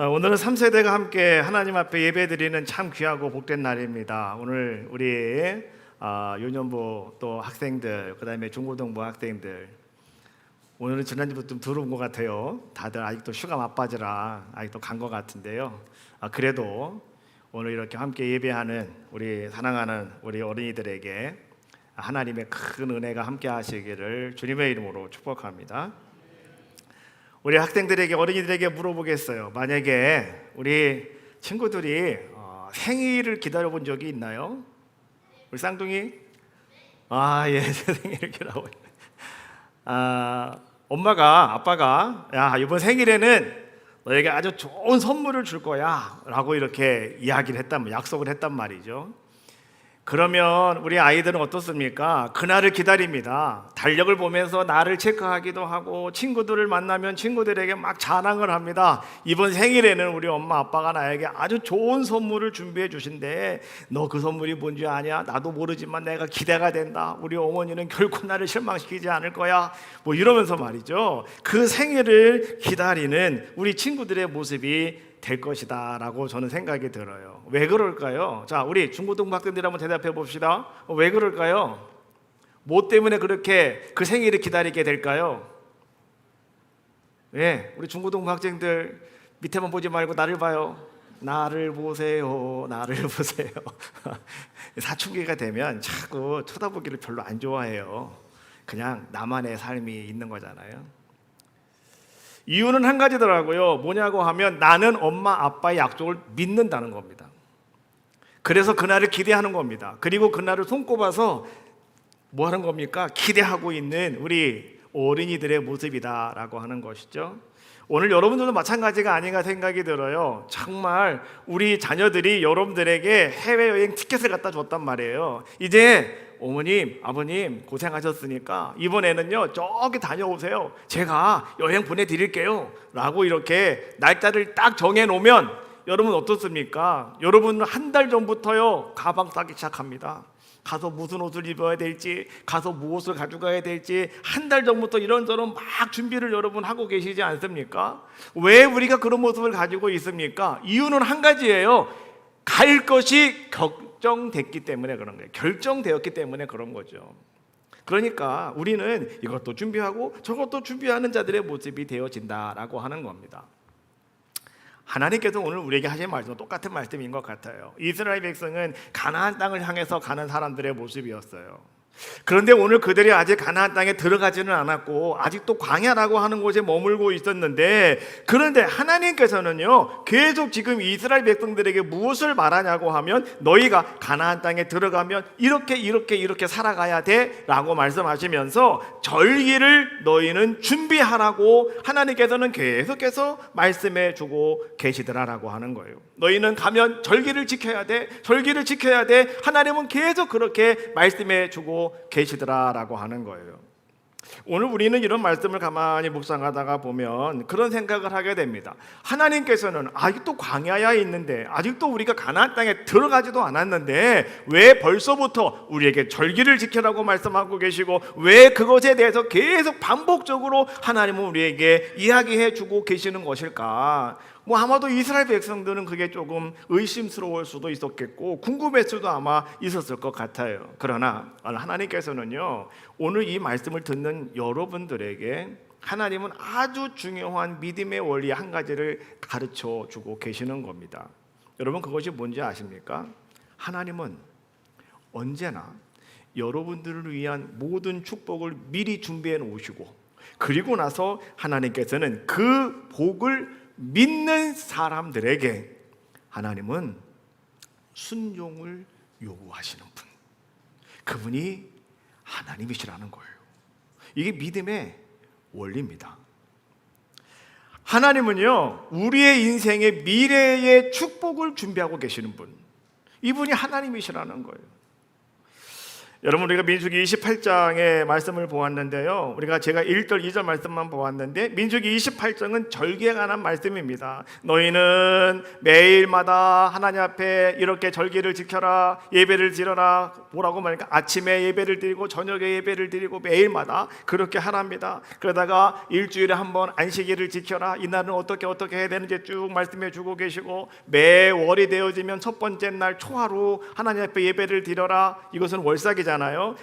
오늘은 3세대가 함께 하나님 앞에 예배드리는 참 귀하고 복된 날입니다. 오늘 우리 유년부 또 학생들, 그 다음에 중고등부 학생들, 오늘은 지난주부터 좀 들어온 것 같아요. 다들 아직도 휴가 맛빠지라 아직도 간 것 같은데요. 그래도 오늘 이렇게 함께 예배하는 우리 사랑하는 우리 어린이들에게 하나님의 큰 은혜가 함께 하시기를 주님의 이름으로 축복합니다. 우리 학생들에게, 어린이들에게 물어보겠어요. 만약에 우리 친구들이 생일을 기다려본 적이 있나요? 우리 쌍둥이? 예, 생일을 기다려보고 엄마가, 아빠가 이번 생일에는 너에게 아주 좋은 선물을 줄 거야 라고 이렇게 이야기를 약속을 했단 말이죠. 그러면 우리 아이들은 어떻습니까? 그날을 기다립니다. 달력을 보면서 날을 체크하기도 하고, 친구들을 만나면 친구들에게 막 자랑을 합니다. 이번 생일에는 우리 엄마 아빠가 나에게 아주 좋은 선물을 준비해 주신대. 너 그 선물이 뭔지 아냐? 나도 모르지만 내가 기대가 된다. 우리 어머니는 결코 나를 실망시키지 않을 거야. 이러면서 말이죠, 그 생일을 기다리는 우리 친구들의 모습이 될 것이다 라고 저는 생각이 들어요. 왜 그럴까요? 자, 우리 중고등부 학생들 한번 대답해 봅시다. 왜 그럴까요? 뭐 때문에 그렇게 그 생일을 기다리게 될까요? 우리 중고등부 학생들 밑에만 보지 말고 나를 봐요. 나를 보세요. 나를 보세요. 사춘기가 되면 자꾸 쳐다보기를 별로 안 좋아해요. 그냥 나만의 삶이 있는 거잖아요. 이유는 한 가지더라고요. 뭐냐고 하면 나는 엄마 아빠의 약속을 믿는다는 겁니다. 그래서 그날을 기대하는 겁니다. 그리고 그날을 손꼽아서 뭐 하는 겁니까? 기대하고 있는 우리 어린이들의 모습이다라고 하는 것이죠. 오늘 여러분들도 마찬가지가 아닌가 생각이 들어요. 정말 우리 자녀들이 여러분들에게 해외여행 티켓을 갖다 줬단 말이에요. 이제 어머님, 아버님 고생하셨으니까 이번에는요 저기 다녀오세요. 제가 여행 보내드릴게요 라고 이렇게 날짜를 딱 정해놓으면 여러분 어떻습니까? 여러분은 한 달 전부터요 가방 싸기 시작합니다. 가서 무슨 옷을 입어야 될지, 가서 무엇을 가져가야 될지 한 달 전부터 이런저런 막 준비를 여러분 하고 계시지 않습니까? 왜 우리가 그런 모습을 가지고 있습니까? 이유는 한 가지예요. 갈 것이 결정됐기 때문에 그런 거예요. 결정되었기 때문에 그런 거죠. 그러니까 우리는 이것도 준비하고 저것도 준비하는 자들의 모습이 되어진다라고 하는 겁니다. 하나님께서 오늘 우리에게 하신 말씀은 똑같은 말씀인 것 같아요. 이스라엘 백성은 가나안 땅을 향해서 가는 사람들의 모습이었어요. 그런데 오늘 그들이 아직 가나안 땅에 들어가지는 않았고 아직도 광야라고 하는 곳에 머물고 있었는데, 그런데 하나님께서는요 계속 지금 이스라엘 백성들에게 무엇을 말하냐고 하면 너희가 가나안 땅에 들어가면 이렇게 살아가야 돼 라고 말씀하시면서 절기를 너희는 준비하라고 하나님께서는 계속해서 말씀해 주고 계시더라라고 하는 거예요. 너희는 가면 절기를 지켜야 돼, 절기를 지켜야 돼. 하나님은 계속 그렇게 말씀해 주고 계시더라라고 하는 거예요. 오늘 우리는 이런 말씀을 가만히 묵상하다가 보면 그런 생각을 하게 됩니다. 하나님께서는 아직도 광야에 있는데, 아직도 우리가 가나안 땅에 들어가지도 않았는데 왜 벌써부터 우리에게 절기를 지키라고 말씀하고 계시고, 왜 그것에 대해서 계속 반복적으로 하나님은 우리에게 이야기해 주고 계시는 것일까? 아마도 이스라엘 백성들은 그게 조금 의심스러울 수도 있었겠고 궁금했을 수도 아마 있었을 것 같아요. 그러나 하나님께서는요 오늘 이 말씀을 듣는 여러분들에게 하나님은 아주 중요한 믿음의 원리 한 가지를 가르쳐 주고 계시는 겁니다. 여러분, 그것이 뭔지 아십니까? 하나님은 언제나 여러분들을 위한 모든 축복을 미리 준비해 놓으시고, 그리고 나서 하나님께서는 그 복을 믿는 사람들에게 하나님은 순종을 요구하시는 분, 그분이 하나님이시라는 거예요. 이게 믿음의 원리입니다. 하나님은요 우리의 인생의 미래의 축복을 준비하고 계시는 분, 이분이 하나님이시라는 거예요. 여러분, 우리가 민수기 28장의 말씀을 보았는데요, 제가 1절 2절 말씀만 보았는데 민수기 28장은 절기에 관한 말씀입니다. 너희는 매일마다 하나님 앞에 이렇게 절기를 지켜라, 예배를 드려라. 뭐라고 말하니까 아침에 예배를 드리고 저녁에 예배를 드리고 매일마다 그렇게 하랍니다. 그러다가 일주일에 한 번 안식일을 지켜라, 이날은 어떻게 해야 되는지 쭉 말씀해 주고 계시고, 매월이 되어지면 첫 번째 날 초하루 하나님 앞에 예배를 드려라. 이것은 월삭이잖아요.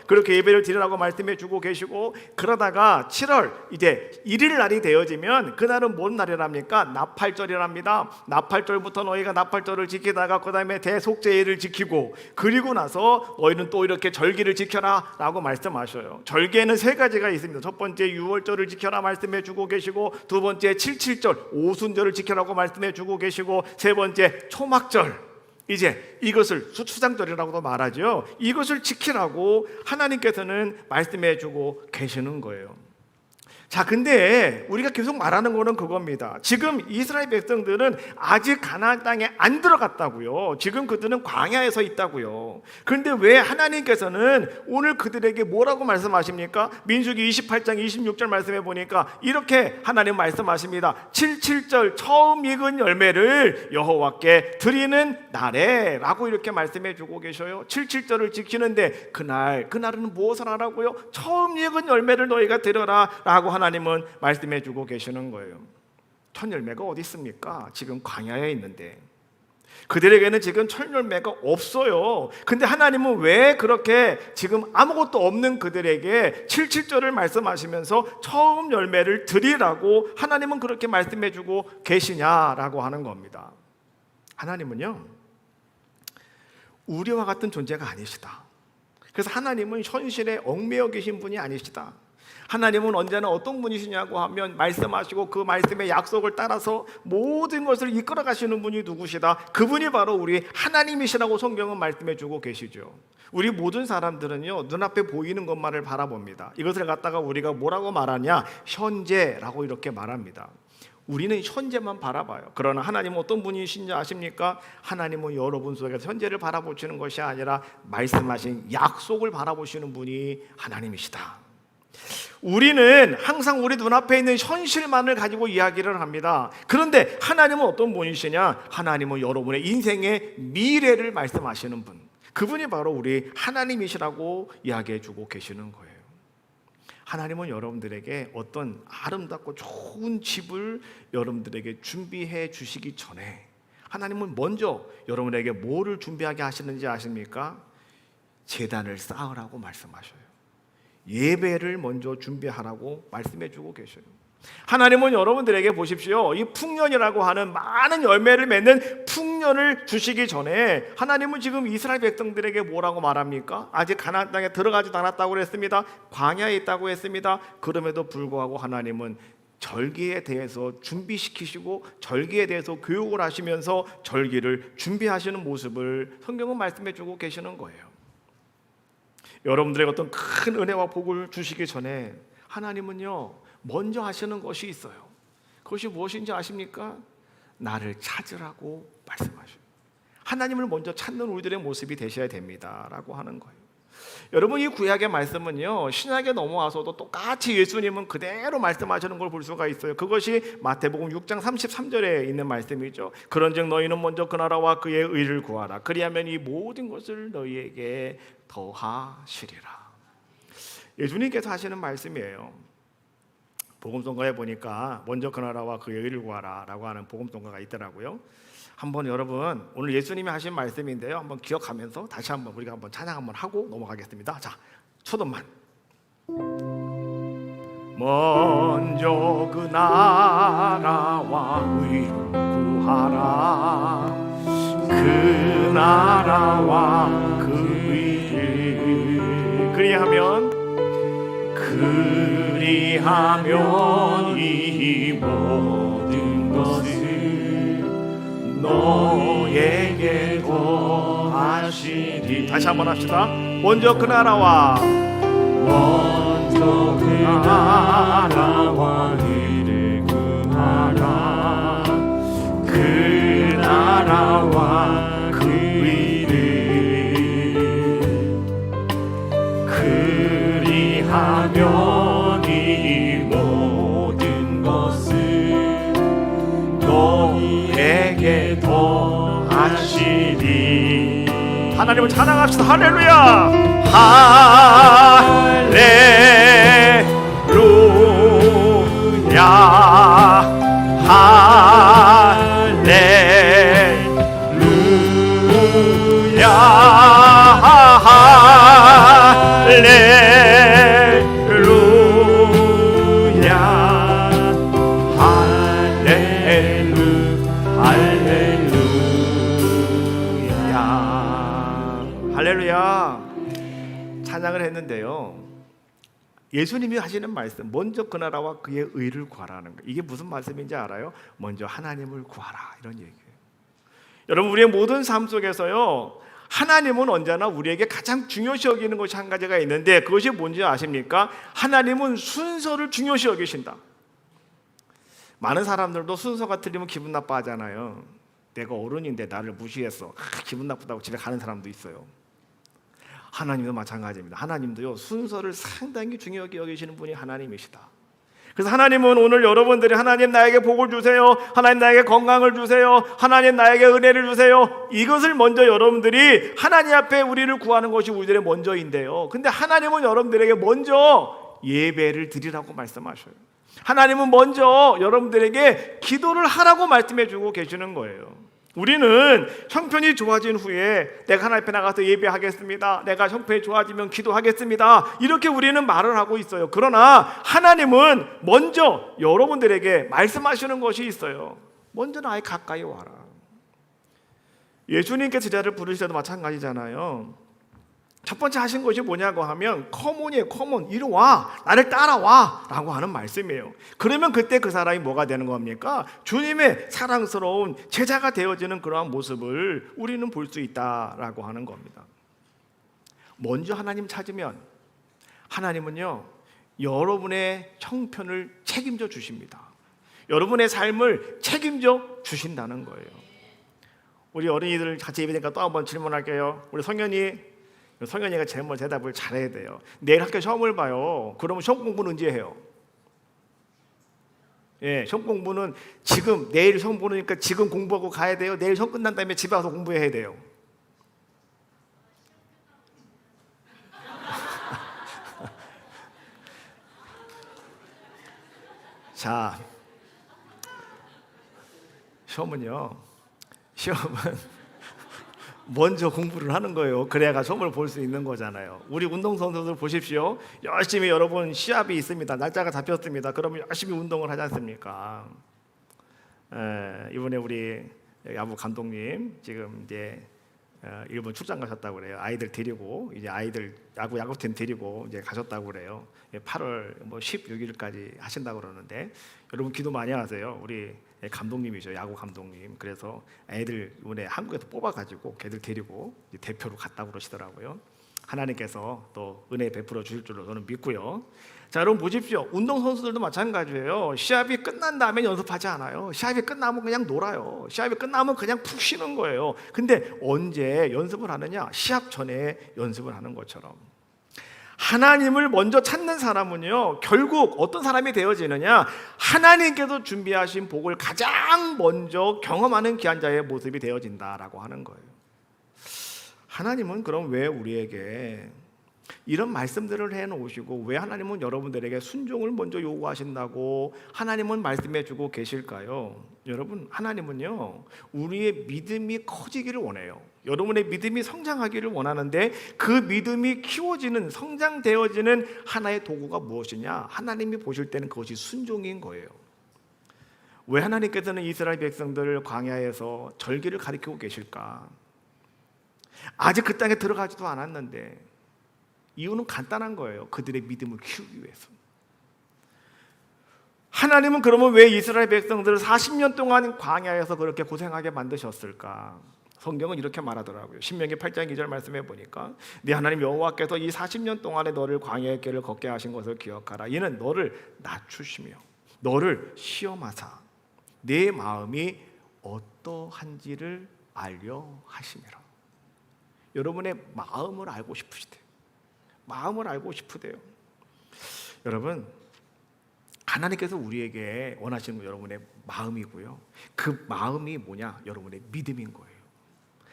그렇게 예배를 드리라고 말씀해 주고 계시고, 그러다가 7월 이제 1일 날이 되어지면 그날은 뭔 날이랍니까? 나팔절이랍니다. 나팔절부터 너희가 나팔절을 지키다가 그 다음에 대속죄일을 지키고, 그리고 나서 너희는 또 이렇게 절기를 지켜라 라고 말씀하셔요. 절기에는 세 가지가 있습니다. 첫 번째 유월절을 지켜라 말씀해 주고 계시고, 두 번째 칠칠절 오순절을 지켜라고 말씀해 주고 계시고, 세 번째 초막절, 이제 이것을 수추상절이라고도 말하죠. 이것을 지키라고 하나님께서는 말씀해 주고 계시는 거예요. 자, 근데 우리가 계속 말하는 거는 그겁니다. 지금 이스라엘 백성들은 아직 가나안 땅에 안 들어갔다고요. 지금 그들은 광야에 서 있다고요. 그런데 왜 하나님께서는 오늘 그들에게 뭐라고 말씀하십니까? 민수기 28장 26절 말씀해 보니까 이렇게 하나님 말씀하십니다. 77절 처음 익은 열매를 여호와께 드리는 날에 라고 이렇게 말씀해 주고 계셔요. 77절을 지키는데 그날은 무엇을 하라고요? 처음 익은 열매를 너희가 드려라 라고 하나님은 말씀해 주고 계시는 거예요. 첫 열매가 어디 있습니까? 지금 광야에 있는데 그들에게는 지금 첫 열매가 없어요. 근데 하나님은 왜 그렇게 지금 아무것도 없는 그들에게 77절을 말씀하시면서 처음 열매를 드리라고 하나님은 그렇게 말씀해 주고 계시냐라고 하는 겁니다. 하나님은요, 우리와 같은 존재가 아니시다. 그래서 하나님은 현실에 얽매여 계신 분이 아니시다. 하나님은 언제나 어떤 분이시냐고 하면 말씀하시고 그 말씀의 약속을 따라서 모든 것을 이끌어 가시는 분이 누구시다? 그분이 바로 우리 하나님이시라고 성경은 말씀해 주고 계시죠. 우리 모든 사람들은요, 눈앞에 보이는 것만을 바라봅니다. 이것을 갖다가 우리가 뭐라고 말하냐? 현재라고 이렇게 말합니다. 우리는 현재만 바라봐요. 그러나 하나님은 어떤 분이신지 아십니까? 하나님은 여러분 속에서 현재를 바라보시는 것이 아니라 말씀하신 약속을 바라보시는 분이 하나님이시다. 우리는 항상 우리 눈앞에 있는 현실만을 가지고 이야기를 합니다. 그런데 하나님은 어떤 분이시냐? 하나님은 여러분의 인생의 미래를 말씀하시는 분, 그분이 바로 우리 하나님이시라고 이야기해 주고 계시는 거예요. 하나님은 여러분들에게 어떤 아름답고 좋은 집을 여러분들에게 준비해 주시기 전에 하나님은 먼저 여러분에게 뭐를 준비하게 하시는지 아십니까? 제단을 쌓으라고 말씀하셔요. 예배를 먼저 준비하라고 말씀해 주고 계셔요. 하나님은 여러분들에게 보십시오, 이 풍년이라고 하는 많은 열매를 맺는 풍년을 주시기 전에 하나님은 지금 이스라엘 백성들에게 뭐라고 말합니까? 아직 가나안 땅에 들어가지도 않았다고 그랬습니다. 광야에 있다고 했습니다. 그럼에도 불구하고 하나님은 절기에 대해서 준비시키시고 절기에 대해서 교육을 하시면서 절기를 준비하시는 모습을 성경은 말씀해 주고 계시는 거예요. 여러분들에게 어떤 큰 은혜와 복을 주시기 전에 하나님은요, 먼저 하시는 것이 있어요. 그것이 무엇인지 아십니까? 나를 찾으라고 말씀하셔요. 하나님을 먼저 찾는 우리들의 모습이 되셔야 됩니다 라고 하는 거예요. 여러분, 이 구약의 말씀은요, 신약에 넘어와서도 똑같이 예수님은 그대로 말씀하시는 걸 볼 수가 있어요. 그것이 마태복음 6장 33절에 있는 말씀이죠. 그런즉 너희는 먼저 그 나라와 그의 의를 구하라. 그리하면 이 모든 것을 너희에게 더하시리라. 예수님께서 하시는 말씀이에요. 복음성가에 보니까 먼저 그 나라와 그의 의를 구하라 라고 하는 복음성가가 있더라고요. 한번 여러분, 오늘 예수님이 하신 말씀인데요, 한번 기억하면서 다시 한번 우리가 한번 찬양 한번 하고 넘어가겠습니다. 자, 초음만. 먼저 그 나라와 의를 구하라. 그 나라와 그 의를 그리하면 이 모든 것을 너에게 더하시리. 다시 한번 합시다. 먼저 그 나라와 의를 구하라. 그 나라와 그 의를 내게 더하시리. 하나님을 찬양합시다. 할렐루야. 할렐루야. 할렐루야. 찬양을 했는데요, 예수님이 하시는 말씀, 먼저 그 나라와 그의 의를 구하라는 거, 이게 무슨 말씀인지 알아요? 먼저 하나님을 구하라, 이런 얘기예요. 여러분, 우리의 모든 삶 속에서요, 하나님은 언제나 우리에게 가장 중요시 여기는 것이 한 가지가 있는데, 그것이 뭔지 아십니까? 하나님은 순서를 중요시 여기신다. 많은 사람들도 순서가 틀리면 기분 나빠하잖아요. 내가 어른인데 나를 무시했어, 기분 나쁘다고 집에 가는 사람도 있어요. 하나님도 마찬가지입니다. 하나님도요, 순서를 상당히 중요하게 여기시는 분이 하나님이시다. 그래서 하나님은 오늘 여러분들이 하나님 나에게 복을 주세요, 하나님 나에게 건강을 주세요, 하나님 나에게 은혜를 주세요, 이것을 먼저 여러분들이 하나님 앞에 우리를 구하는 것이 우리들의 먼저인데요, 근데 하나님은 여러분들에게 먼저 예배를 드리라고 말씀하셔요. 하나님은 먼저 여러분들에게 기도를 하라고 말씀해 주고 계시는 거예요. 우리는 형편이 좋아진 후에 내가 하나님 앞에 나가서 예배하겠습니다, 내가 형편이 좋아지면 기도하겠습니다, 이렇게 우리는 말을 하고 있어요. 그러나 하나님은 먼저 여러분들에게 말씀하시는 것이 있어요. 먼저 나에 가까이 와라. 예수님께서 제자를 부르실 때도 마찬가지잖아요. 첫 번째 하신 것이 뭐냐고 하면 커먼이에요. 커먼, 이리 와, 나를 따라와 라고 하는 말씀이에요. 그러면 그때 그 사람이 뭐가 되는 겁니까? 주님의 사랑스러운 제자가 되어지는 그러한 모습을 우리는 볼 수 있다라고 하는 겁니다. 먼저 하나님 찾으면 하나님은요, 여러분의 형편을 책임져 주십니다. 여러분의 삶을 책임져 주신다는 거예요. 우리 어린이들 같이 예배니까 또 한번 질문할게요. 우리 성현이가 제일 먼저 대답을 잘해야 돼요. 내일 학교 시험을 봐요. 그러면 시험 공부는 언제 해요? 시험 공부는 지금, 내일 시험 보니까 지금 공부하고 가야 돼요? 내일 시험 끝난 다음에 집에 와서 공부해야 돼요? 자, 시험은 먼저 공부를 하는 거예요. 그래야 시험을 볼 수 있는 거잖아요. 우리 운동선수들 보십시오. 열심히 여러분 시합이 있습니다. 날짜가 잡혔습니다. 그러면 열심히 운동을 하지 않습니까? 이번에 우리 야구 감독님 지금 이제 일본 출장 가셨다고 그래요. 아이들 데리고, 이제 아이들 야구팀 데리고 이제 가셨다고 그래요. 8월 16일까지 하신다고 그러는데, 여러분 기도 많이 하세요. 우리 감독님이죠, 야구 감독님. 그래서 애들 이번에 한국에서 뽑아가지고 걔들 데리고 대표로 갔다고 그러시더라고요. 하나님께서 또 은혜 베풀어 주실 줄로 저는 믿고요. 자, 여러분 보십시오. 운동선수들도 마찬가지예요. 시합이 끝난 다음에 연습하지 않아요. 시합이 끝나면 그냥 놀아요. 시합이 끝나면 그냥 푹 쉬는 거예요. 근데 언제 연습을 하느냐? 시합 전에 연습을 하는 것처럼. 하나님을 먼저 찾는 사람은요, 결국 어떤 사람이 되어지느냐? 하나님께서 준비하신 복을 가장 먼저 경험하는 귀한 자의 모습이 되어진다라고 하는 거예요. 하나님은 그럼 왜 우리에게 이런 말씀들을 해놓으시고, 왜 하나님은 여러분들에게 순종을 먼저 요구하신다고 하나님은 말씀해주고 계실까요? 여러분, 하나님은요, 우리의 믿음이 커지기를 원해요. 여러분의 믿음이 성장하기를 원하는데, 그 믿음이 키워지는, 성장되어지는 하나의 도구가 무엇이냐? 하나님이 보실 때는 그것이 순종인 거예요. 왜 하나님께서는 이스라엘 백성들을 광야에서 절기를 가리키고 계실까? 아직 그 땅에 들어가지도 않았는데, 이유는 간단한 거예요. 그들의 믿음을 키우기 위해서. 하나님은 그러면 왜 이스라엘 백성들을 40년 동안 광야에서 그렇게 고생하게 만드셨을까? 성경은 이렇게 말하더라고요. 신명기 8장 2절 말씀해 보니까, 네 하나님 여호와께서 이 40년 동안에 너를 광야의 길을 걷게 하신 것을 기억하라. 이는 너를 낮추시며 너를 시험하사 내 마음이 어떠한지를 알려 하심이라. 여러분의 마음을 알고 싶으시대요. 마음을 알고 싶으대요. 여러분, 하나님께서 우리에게 원하시는 거, 여러분의 마음이고요. 그 마음이 뭐냐? 여러분의 믿음인 거예요.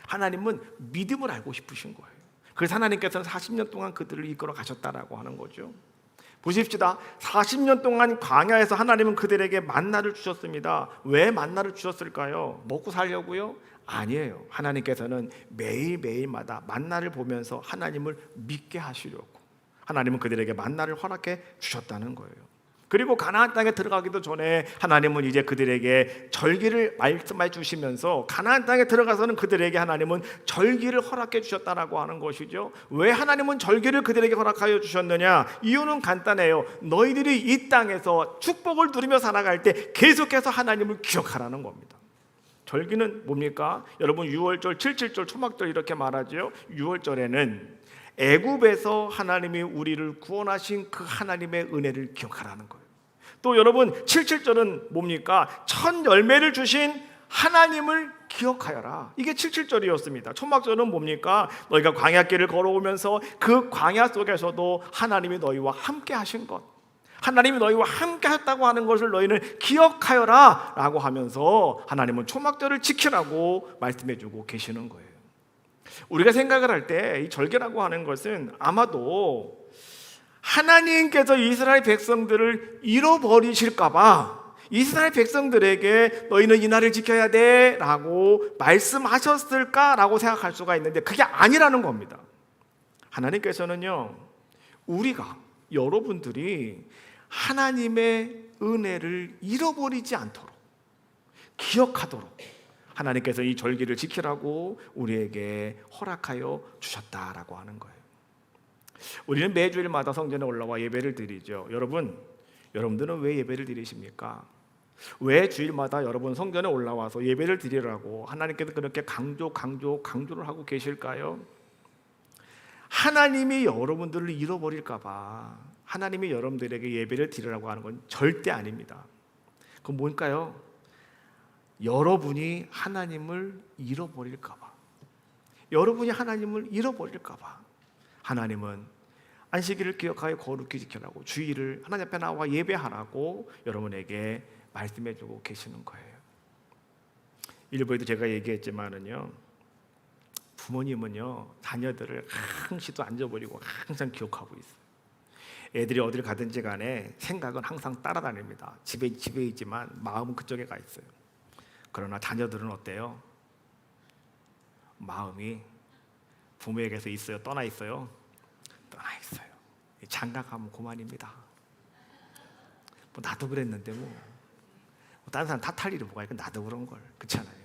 하나님은 믿음을 알고 싶으신 거예요. 그래서 하나님께서는 40년 동안 그들을 이끌어 가셨다라고 하는 거죠. 보십시다. 40년 동안 광야에서 하나님은 그들에게 만나를 주셨습니다. 왜 만나를 주셨을까요? 먹고 살려고요? 아니에요. 하나님께서는 매일매일마다 만나를 보면서 하나님을 믿게 하시려고 하나님은 그들에게 만나를 허락해 주셨다는 거예요. 그리고 가나안 땅에 들어가기도 전에 하나님은 이제 그들에게 절기를 말씀해 주시면서 가나안 땅에 들어가서는 그들에게 하나님은 절기를 허락해 주셨다라고 하는 것이죠. 왜 하나님은 절기를 그들에게 허락하여 주셨느냐? 이유는 간단해요. 너희들이 이 땅에서 축복을 누리며 살아갈 때 계속해서 하나님을 기억하라는 겁니다. 절기는 뭡니까? 여러분 6월절, 7.7절, 초막절 이렇게 말하죠. 6월절에는 애굽에서 하나님이 우리를 구원하신 그 하나님의 은혜를 기억하라는 거예요. 또 여러분 7.7절은 뭡니까? 첫 열매를 주신 하나님을 기억하여라. 이게 7.7절이었습니다. 초막절은 뭡니까? 너희가 광야길을 걸어오면서 그 광야 속에서도 하나님이 너희와 함께 하신 것, 하나님이 너희와 함께 했다고 하는 것을 너희는 기억하여라 라고 하면서 하나님은 초막절을 지키라고 말씀해 주고 계시는 거예요. 우리가 생각을 할 때 이 절개라고 하는 것은 아마도 하나님께서 이스라엘 백성들을 잃어버리실까봐 이스라엘 백성들에게 너희는 이 날을 지켜야 돼 라고 말씀하셨을까라고 생각할 수가 있는데 그게 아니라는 겁니다. 하나님께서는요, 우리가, 여러분들이 하나님의 은혜를 잃어버리지 않도록 기억하도록 하나님께서 이 절기를 지키라고 우리에게 허락하여 주셨다라고 하는 거예요. 우리는 매주일마다 성전에 올라와 예배를 드리죠. 여러분들은 왜 예배를 드리십니까? 왜 주일마다 여러분 성전에 올라와서 예배를 드리라고 하나님께서 그렇게 강조를 하고 계실까요? 하나님이 여러분들을 잃어버릴까 봐 하나님이 여러분들에게 예배를 드리라고 하는 건 절대 아닙니다. 그건 뭘까요? 여러분이 하나님을 잃어버릴까 봐, 여러분이 하나님을 잃어버릴까 봐 하나님은 안식일을 기억하여 거룩히 지키라고, 주일을 하나님 앞에 나와 예배하라고 여러분에게 말씀해 주고 계시는 거예요. 일부에도 제가 얘기했지만은요, 부모님은요 자녀들을 항시도 안 잊어버리고 항상 기억하고 있어요. 애들이 어디를 가든지 간에 생각은 항상 따라다닙니다. 집에 있지만 마음은 그쪽에 가 있어요. 그러나 자녀들은 어때요? 마음이 부모에게서 있어요? 떠나 있어요? 떠나 있어요. 장가가면 그만입니다. 뭐 나도 그랬는데 다른 사람 탓할 일이 뭐가 있고 나도 그런 걸. 그렇잖아요.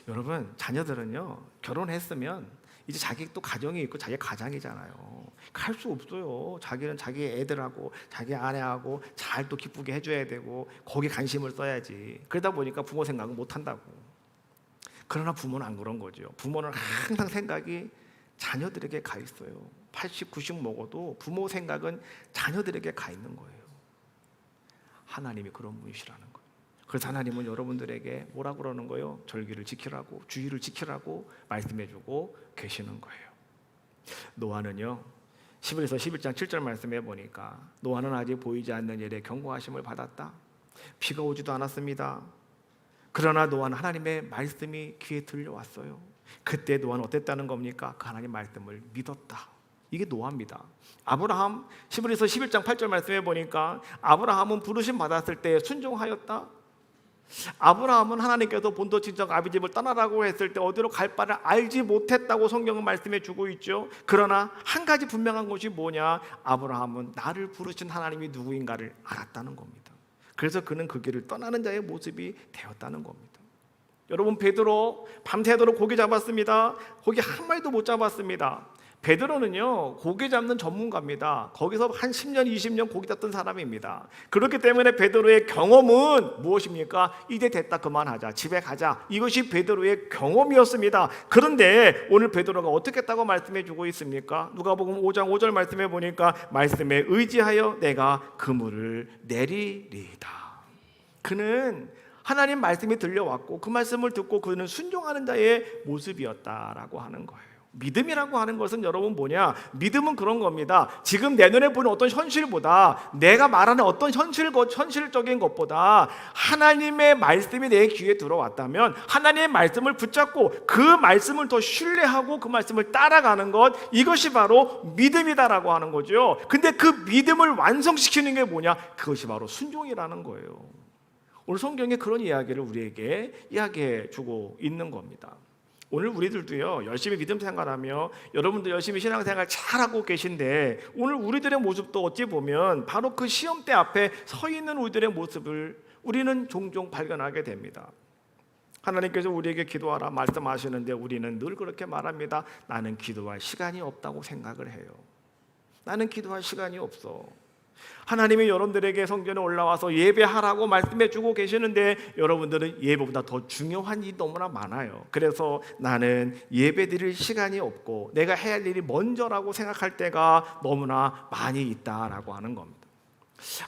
여러분, 자녀들은요 결혼했으면 이제 자기 또 가정이 있고 자기 가장이잖아요. 갈 수 없어요. 자기는 자기 애들하고 자기 아내하고 잘 또 기쁘게 해줘야 되고 거기에 관심을 써야지. 그러다 보니까 부모 생각은 못한다고. 그러나 부모는 안 그런 거죠. 부모는 항상 생각이 자녀들에게 가 있어요. 80, 90 먹어도 부모 생각은 자녀들에게 가 있는 거예요. 하나님이 그런 분이시라는 거예요. 그래서 하나님은 여러분들에게 뭐라 그러는 거예요? 절기를 지키라고, 주일을 지키라고 말씀해주고 계시는 거예요. 노아는요 11에서 11장 7절 말씀해 보니까 노아는 아직 보이지 않는 일에 경고하심을 받았다. 비가 오지도 않았습니다. 그러나 노아는 하나님의 말씀이 귀에 들려왔어요. 그때 노아는 어땠다는 겁니까? 그 하나님 말씀을 믿었다. 이게 노아입니다. 아브라함 11에서 11장 8절 말씀해 보니까 아브라함은 부르심 받았을 때 순종하였다. 아브라함은 하나님께서 본토 친척 아비집을 떠나라고 했을 때 어디로 갈 바를 알지 못했다고 성경은 말씀해 주고 있죠. 그러나 한 가지 분명한 것이 뭐냐? 아브라함은 나를 부르신 하나님이 누구인가를 알았다는 겁니다. 그래서 그는 그 길을 떠나는 자의 모습이 되었다는 겁니다. 여러분, 베드로 밤새도록 고기 잡았습니다. 고기 한 마리도 못 잡았습니다. 베드로는요 고기 잡는 전문가입니다. 거기서 한 10년 20년 고기 잡던 사람입니다. 그렇기 때문에 베드로의 경험은 무엇입니까? 이제 됐다, 그만하자, 집에 가자. 이것이 베드로의 경험이었습니다. 그런데 오늘 베드로가 어떻게 했다고 말씀해 주고 있습니까? 누가복음 5장 5절 말씀해 보니까 말씀에 의지하여 내가 그물을 내리리이다. 그는 하나님 말씀이 들려왔고 그 말씀을 듣고 그는 순종하는 자의 모습이었다라고 하는 거예요. 믿음이라고 하는 것은 여러분 뭐냐? 믿음은 그런 겁니다. 지금 내 눈에 보이는 어떤 현실보다, 내가 말하는 어떤 현실적인 것보다 하나님의 말씀이 내 귀에 들어왔다면 하나님의 말씀을 붙잡고 그 말씀을 더 신뢰하고 그 말씀을 따라가는 것, 이것이 바로 믿음이다라고 하는 거죠. 근데 그 믿음을 완성시키는 게 뭐냐? 그것이 바로 순종이라는 거예요. 오늘 성경에 그런 이야기를 우리에게 이야기해 주고 있는 겁니다. 오늘 우리들도요, 열심히 믿음 생활하며 여러분도 열심히 신앙생활 잘하고 계신데, 오늘 우리들의 모습도 어찌 보면 바로 그 시험대 앞에 서 있는 우리들의 모습을 우리는 종종 발견하게 됩니다. 하나님께서 우리에게 기도하라 말씀하시는데 우리는 늘 그렇게 말합니다. 나는 기도할 시간이 없다고 생각을 해요. 나는 기도할 시간이 없어. 하나님이 여러분들에게 성전에 올라와서 예배하라고 말씀해 주고 계시는데 여러분들은 예배보다 더 중요한 일이 너무나 많아요. 그래서 나는 예배 드릴 시간이 없고 내가 해야 할 일이 먼저라고 생각할 때가 너무나 많이 있다라고 하는 겁니다.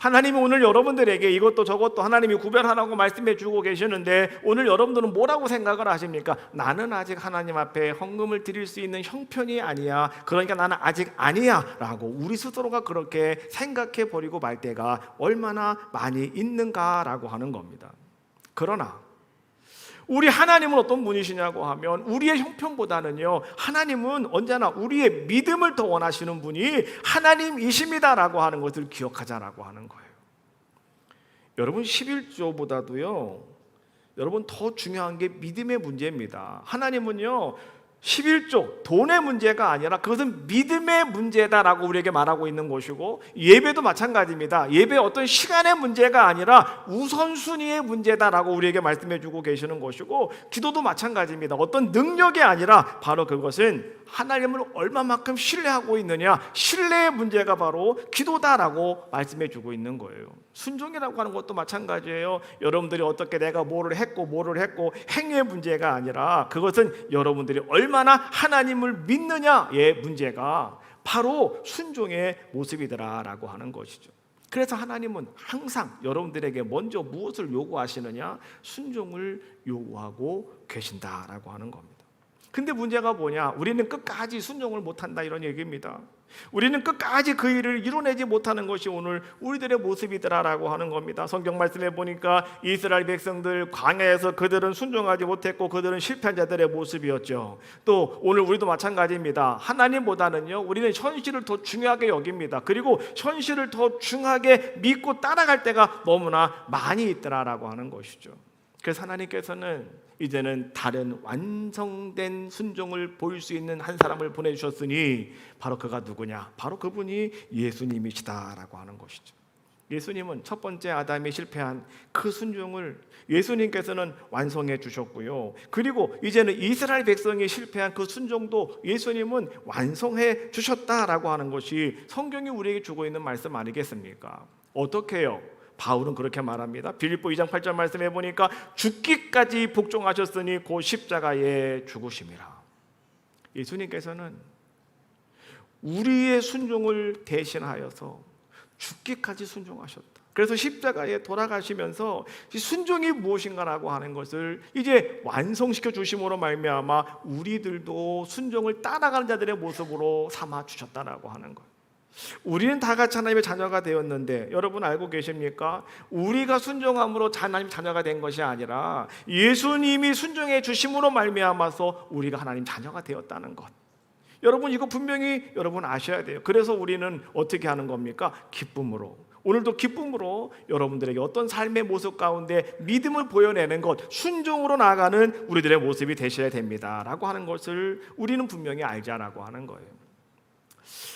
하나님이 오늘 여러분들에게 이것도 저것도 하나님이 구별하라고 말씀해 주고 계시는데 오늘 여러분들은 뭐라고 생각을 하십니까? 나는 아직 하나님 앞에 헌금을 드릴 수 있는 형편이 아니야, 그러니까 나는 아직 아니야 라고 우리 스스로가 그렇게 생각해 버리고 말 때가 얼마나 많이 있는가라고 하는 겁니다. 그러나 우리 하나님은 어떤 분이시냐고 하면 우리의 형편보다는요, 하나님은 언제나 우리의 믿음을 더 원하시는 분이 하나님이십니다라고 하는 것을 기억하자라고 하는 거예요. 여러분 11조보다도요, 여러분 더 중요한 게 믿음의 문제입니다. 하나님은요 11조 돈의 문제가 아니라 그것은 믿음의 문제다라고 우리에게 말하고 있는 것이고, 예배도 마찬가지입니다. 예배의 어떤 시간의 문제가 아니라 우선순위의 문제다라고 우리에게 말씀해 주고 계시는 것이고, 기도도 마찬가지입니다. 어떤 능력이 아니라 바로 그것은 하나님을 얼마만큼 신뢰하고 있느냐, 신뢰의 문제가 바로 기도다라고 말씀해 주고 있는 거예요. 순종이라고 하는 것도 마찬가지예요. 여러분들이 어떻게 내가 뭐를 했고 행위의 문제가 아니라 그것은 여러분들이 얼마나 하나님을 믿느냐의 문제가 바로 순종의 모습이더라라고 하는 것이죠. 그래서 하나님은 항상 여러분들에게 먼저 무엇을 요구하시느냐? 순종을 요구하고 계신다라고 하는 겁니다. 근데 문제가 뭐냐? 우리는 끝까지 순종을 못한다 이런 얘기입니다. 우리는 끝까지 그 일을 이뤄내지 못하는 것이 오늘 우리들의 모습이더라라고 하는 겁니다. 성경 말씀에 보니까 이스라엘 백성들 광야에서 그들은 순종하지 못했고 그들은 실패한 자들의 모습이었죠. 또 오늘 우리도 마찬가지입니다. 하나님보다는요 우리는 현실을 더 중요하게 여깁니다. 그리고 현실을 더 중요하게 믿고 따라갈 때가 너무나 많이 있더라라고 하는 것이죠. 그래서 하나님께서는 이제는 다른 완성된 순종을 보일 수 있는 한 사람을 보내주셨으니 바로 그가 누구냐? 바로 그분이 예수님이시다라고 하는 것이죠. 예수님은 첫 번째 아담이 실패한 그 순종을 예수님께서는 완성해 주셨고요. 그리고 이제는 이스라엘 백성이 실패한 그 순종도 예수님은 완성해 주셨다라고 하는 것이 성경이 우리에게 주고 있는 말씀 아니겠습니까? 어떻게 해요? 바울은 그렇게 말합니다. 빌립보 2장 8절 말씀해 보니까 죽기까지 복종하셨으니 곧 십자가에 죽으심이라. 예수님께서는 우리의 순종을 대신하여서 죽기까지 순종하셨다. 그래서 십자가에 돌아가시면서 순종이 무엇인가라고 하는 것을 이제 완성시켜 주심으로 말미암아 우리들도 순종을 따라가는 자들의 모습으로 삼아 주셨다라고 하는 거예요. 우리는 다 같이 하나님의 자녀가 되었는데 여러분 알고 계십니까? 우리가 순종함으로 하나님 자녀가 된 것이 아니라 예수님이 순종해 주심으로 말미암아서 우리가 하나님 자녀가 되었다는 것. 여러분 이거 분명히 여러분 아셔야 돼요. 그래서 우리는 어떻게 하는 겁니까? 기쁨으로. 오늘도 기쁨으로 여러분들에게 어떤 삶의 모습 가운데 믿음을 보여내는 것, 순종으로 나아가는 우리들의 모습이 되셔야 됩니다라고 하는 것을 우리는 분명히 알자라고 하는 거예요.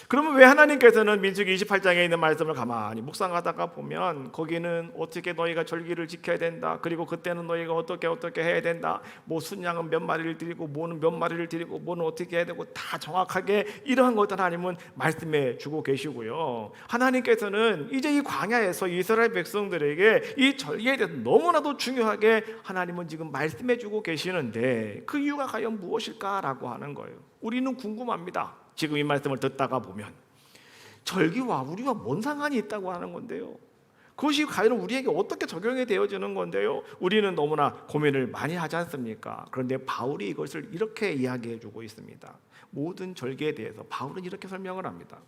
그러면 왜 하나님께서는 민수기 28장에 있는 말씀을 가만히 묵상하다가 보면 거기는 어떻게 너희가 절기를 지켜야 된다, 그리고 그때는 너희가 어떻게 해야 된다, 뭐 순양은 몇 마리를 드리고 뭐는 몇 마리를 드리고 뭐는 어떻게 해야 되고 다 정확하게 이러한 것들 하나님은 말씀해 주고 계시고요. 하나님께서는 이제 이 광야에서 이스라엘 백성들에게 이 절기에 대해서 너무나도 중요하게 하나님은 지금 말씀해 주고 계시는데 그 이유가 과연 무엇일까라고 하는 거예요. 우리는 궁금합니다. 지금 이 말씀을 듣다가 보면 절기와 우리가 뭔 상관이 있다고 하는 건데요. 그것이 과연 우리에게 어떻게 적용이 되어지는 건데요? 우리는 너무나 고민을 많이 하지 않습니까? 그런데 바울이 이것을 이렇게 이야기해 주고 있습니다. 모든 절기에 대해서 바울은 이렇게 설명을 합니다.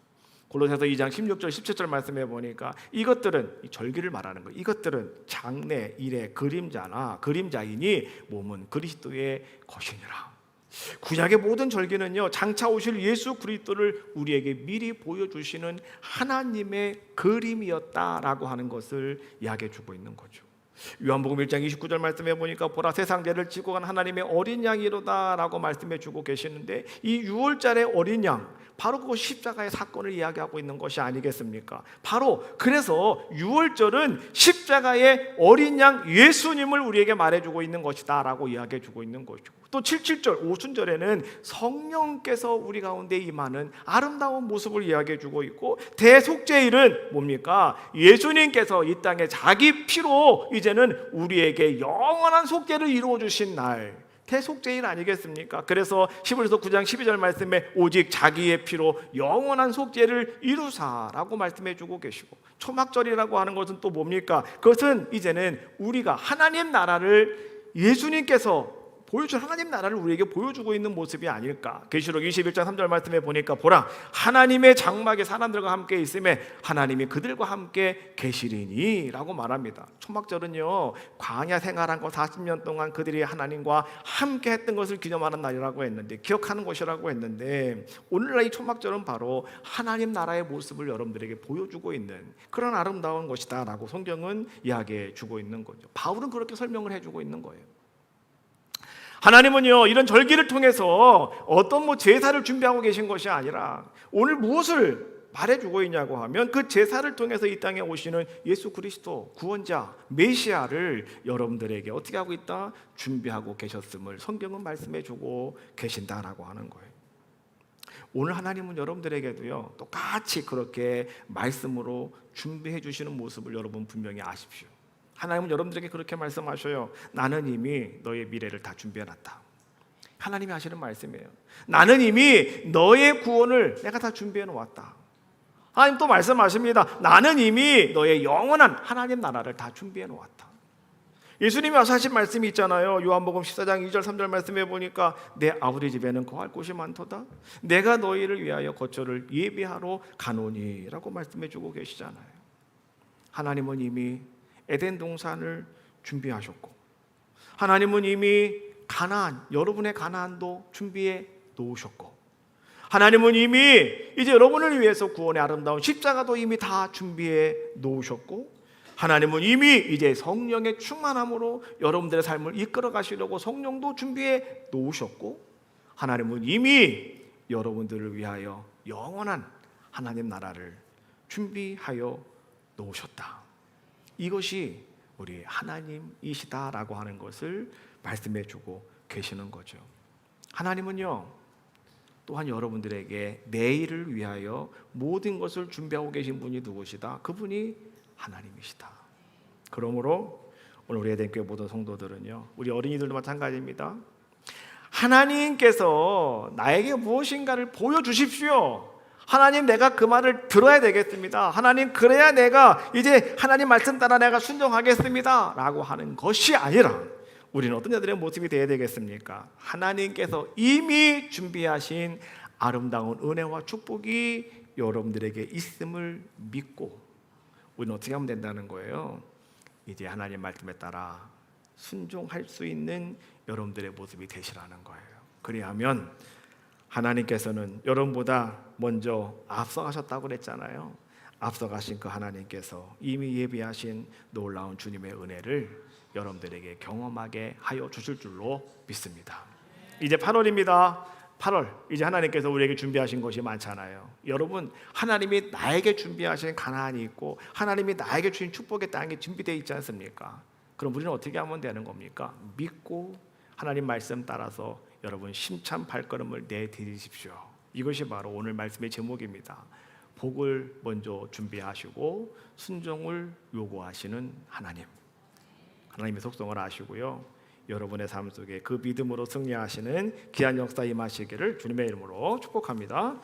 골로새서 2장 16절 17절 말씀해 보니까 이것들은 이 절기를 말하는 거예요. 이것들은 장래 일의 그림자이니 몸은 그리스도의 것이니라. 구약의 모든 절기는요, 장차 오실 예수 그리스도를 우리에게 미리 보여주시는 하나님의 그림이었다라고 하는 것을 이야기해 주고 있는 거죠. 요한복음 1장 29절 말씀해 보니까 보라 세상 죄를 지고 간 하나님의 어린 양이로다 라고 말씀해 주고 계시는데, 이 6월절의 어린 양, 바로 그 십자가의 사건을 이야기하고 있는 것이 아니겠습니까? 바로 그래서 6월절은 십자가의 어린 양 예수님을 우리에게 말해주고 있는 것이다 라고 이야기해 주고 있는 것이고, 또 77절 오순절에는 성령께서 우리 가운데 임하는 아름다운 모습을 이야기해 주고 있고, 대속죄일은 뭡니까? 예수님께서 이 땅에 자기 피로 이제는 우리에게 영원한 속죄를 이루어 주신 날, 대속죄일 아니겠습니까? 그래서 히브리서 9장 12절 말씀에 오직 자기의 피로 영원한 속죄를 이루사라고 말씀해 주고 계시고, 초막절이라고 하는 것은 또 뭡니까? 그것은 이제는 우리가 하나님 나라를, 예수님께서 보여준 하나님 나라를 우리에게 보여주고 있는 모습이 아닐까. 계시록 21장 3절 말씀에 보니까 보라 하나님의 장막에 사람들과 함께 있음에 하나님이 그들과 함께 계시리니 라고 말합니다. 초막절은요, 광야 생활한 거 40년 동안 그들이 하나님과 함께 했던 것을 기념하는 날이라고 했는데, 기억하는 것이라고 했는데, 오늘날 이 초막절은 바로 하나님 나라의 모습을 여러분들에게 보여주고 있는 그런 아름다운 것이다 라고 성경은 이야기해 주고 있는 거죠. 바울은 그렇게 설명을 해주고 있는 거예요. 하나님은요, 이런 절기를 통해서 어떤 제사를 준비하고 계신 것이 아니라 오늘 무엇을 말해주고 있냐고 하면, 그 제사를 통해서 이 땅에 오시는 예수 그리스도 구원자 메시아를 여러분들에게 어떻게 하고 있다? 준비하고 계셨음을 성경은 말씀해주고 계신다라고 하는 거예요. 오늘 하나님은 여러분들에게도요, 똑같이 그렇게 말씀으로 준비해 주시는 모습을 여러분 분명히 아십시오. 하나님은 여러분들에게 그렇게 말씀하셔요. 나는 이미 너의 미래를 다 준비해놨다. 하나님이 하시는 말씀이에요. 나는 이미 너의 구원을 내가 다 준비해 놓았다. 하나님 또 말씀하십니다. 나는 이미 너의 영원한 하나님 나라를 다 준비해 놓았다. 예수님이 와서 하신 말씀이 있잖아요. 요한복음 14장 2절 3절 말씀해 보니까 내 아버지 집에는 거할 곳이 많도다. 내가 너희를 위하여 거처를 예비하러 가노니 라고 말씀해 주고 계시잖아요. 하나님은 이미 에덴 동산을 준비하셨고, 하나님은 이미 가나안, 여러분의 가나안도 준비해 놓으셨고, 하나님은 이미 이제 여러분을 위해서 구원의 아름다운 십자가도 이미 다 준비해 놓으셨고, 하나님은 이미 이제 성령의 충만함으로 여러분들의 삶을 이끌어 가시려고 성령도 준비해 놓으셨고, 하나님은 이미 여러분들을 위하여 영원한 하나님 나라를 준비하여 놓으셨다. 이것이 우리 하나님이시다라고 하는 것을 말씀해 주고 계시는 거죠. 하나님은요, 또한 여러분들에게 내일을 위하여 모든 것을 준비하고 계신 분이 누구시다? 그분이 하나님이시다. 그러므로 오늘 우리 에덴교회 모든 성도들은요, 우리 어린이들도 마찬가지입니다. 하나님께서 나에게 무엇인가를 보여주십시오. 하나님, 내가 그 말을 들어야 되겠습니다. 하나님, 그래야 내가 이제 하나님 말씀 따라 내가 순종하겠습니다 라고 하는 것이 아니라, 우리는 어떤 자들의 모습이 되어야 되겠습니까? 하나님께서 이미 준비하신 아름다운 은혜와 축복이 여러분들에게 있음을 믿고, 우리는 어떻게 하면 된다는 거예요? 이제 하나님 말씀에 따라 순종할 수 있는 여러분들의 모습이 되시라는 거예요. 그리하면 하나님께서는 여러분보다 먼저 앞서가셨다고 그랬잖아요. 앞서가신 그 하나님께서 이미 예비하신 놀라운 주님의 은혜를 여러분들에게 경험하게 하여 주실 줄로 믿습니다. 이제 8월입니다. 8월, 이제 하나님께서 우리에게 준비하신 것이 많잖아요. 여러분, 하나님이 나에게 준비하신 가나안이 있고 하나님이 나에게 주신 축복의 땅이 준비되어 있지 않습니까? 그럼 우리는 어떻게 하면 되는 겁니까? 믿고 하나님 말씀 따라서 여러분 심찬 발걸음을 내디디십시오. 이것이 바로 오늘 말씀의 제목입니다. 복을 먼저 준비하시고 순종을 요구하시는 하나님. 하나님의 속성을 아시고요, 여러분의 삶 속에 그 믿음으로 승리하시는 귀한 역사 임하시기를 주님의 이름으로 축복합니다.